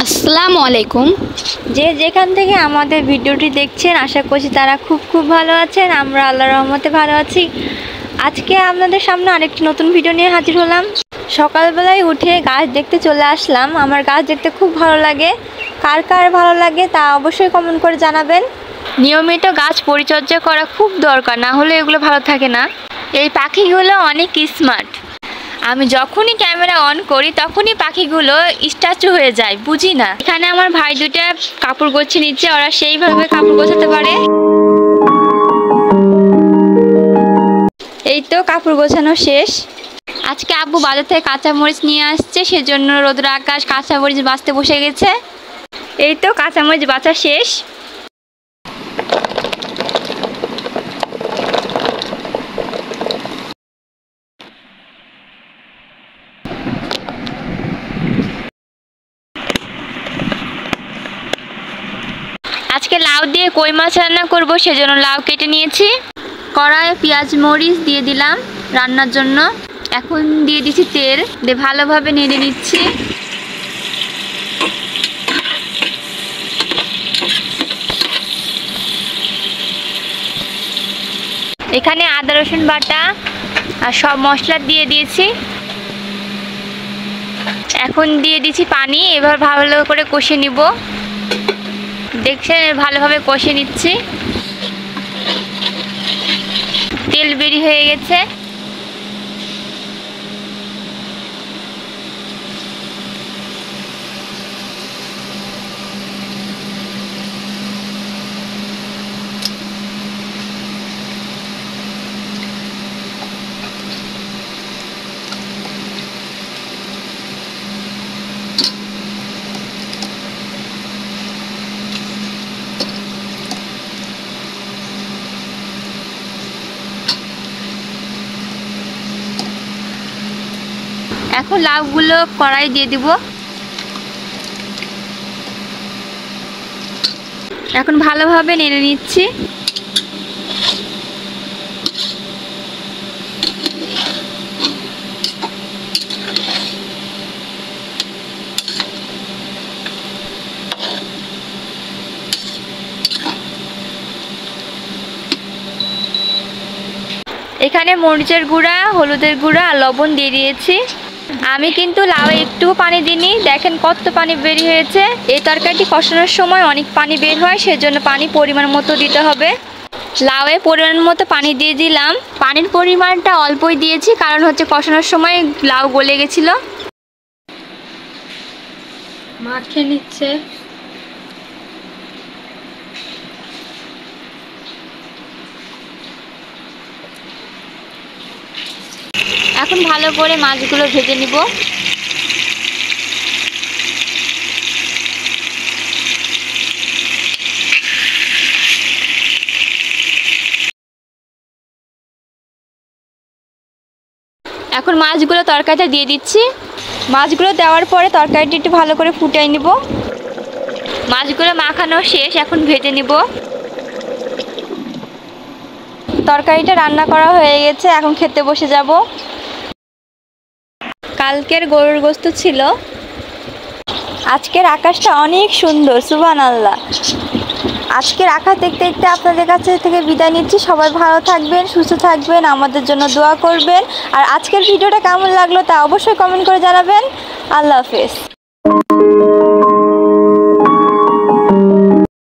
আসসালামু আলাইকুম। যে যেখান থেকে আমাদের ভিডিওটি দেখছেন আশা করছি তারা খুব ভালো আছেন। আমরা আল্লাহর রহমতে ভালো আছি। আজকে আপনাদের সামনে আরেকটি নতুন ভিডিও নিয়ে হাজির হলাম। সকালবেলায় উঠে গাছ দেখতে চলে আসলাম। আমার গাছ দেখতে খুব ভালো লাগে। কার কার ভালো লাগে তা অবশ্যই কমেন্ট করে জানাবেন। নিয়মিত গাছ পরিচর্যা করা খুব দরকার, না হলে এগুলো ভালো থাকে না। এই পাখিগুলো অনেক স্মার্ট। আমি যখনই ক্যামেরা অন করি তখনই পাখিগুলো স্ট্যাচু হয়ে যায়, বুঝি না। এখানে আমার ভাই দুটা কাপড় গোছে নিচ্ছে, ওরা সেইভাবে কাপড় গোছাতে পারে। এই তো কাপড় গোছানো শেষ। আজকে আব্বু বাজার থেকে কাঁচামরিচ নিয়ে আসছে, সেজন্য রোদ্র আকাশ কাঁচামরিচ বাছতে বসে গেছে। এই তো কাঁচামরিচ বাছা শেষ। আজকে লাউ দিয়ে কই মাছ রান্না করব, সেজন্য লাউ কেটে নিয়েছি। কড়াইয়ে পেঁয়াজ মরিচ দিয়ে দিলাম রান্নার জন্য। এখন দিয়ে দিচ্ছি তেল, দিয়ে ভালোভাবে নেড়ে নিচ্ছি। এখানে আদা রসুন বাটা আর সব মশলা দিয়ে দিয়েছি। এখন দিয়ে দিচ্ছি পানি। এবার ভালো করে কষে নিব। দেখছেন ভালোভাবে কষে নিচ্ছি। তেল বেরিয়ে হয়ে গেছে। এখন লাউগুলো কড়াই দিয়ে দিব। এখন ভালোভাবে নেড়ে নিচ্ছি। এখানে মরিচের গুঁড়া, হলুদের গুঁড়া আর লবণ দিয়ে দিয়েছি। আমি কিন্তু লাউ একটু পানি দিইনি, দেখেন কত পানি বের হয়েছে। এই তরকারিটি কষানোর সময় অনেক পানি বের হয়, সেজন্য পানি পরিমাণ মতো দিতে হবে। লাউয়ে পরিমাণ মতো পানি দিয়ে দিলাম। পানির পরিমাণটা অল্পই দিয়েছি, কারণ হচ্ছে কষানোর সময় লাউ গলে গেছিল। মাখিয়ে নিচ্ছে। এখন ভালো করে মাছগুলো ভেজে নিব। এখন মাছগুলো তরকারিটা দিয়ে দিচ্ছি। মাছগুলো দেওয়ার পরে তরকারিটি একটু ভালো করে ফুটিয়ে নিব। মাছগুলো মাখানো শেষ, এখন ভেজে নিব। তরকারিটা রান্না করা হয়ে গেছে, এখন খেতে বসে যাব। কালকের গরুর গোশত ছিল। আজকের আকাশটা অনেক সুন্দর, সুবহানাল্লাহ। আজকের আকাশ দেখতে দেখতে আপনাদের কাছে থেকে বিদায় নিচ্ছি। সবাই ভালো থাকবেন, সুস্থ থাকবেন, আমাদের জন্য দোয়া করবেন। আর আজকের ভিডিওটা কেমন লাগলো তা অবশ্যই কমেন্ট করে জানাবেন। আল্লাহ হাফেজ।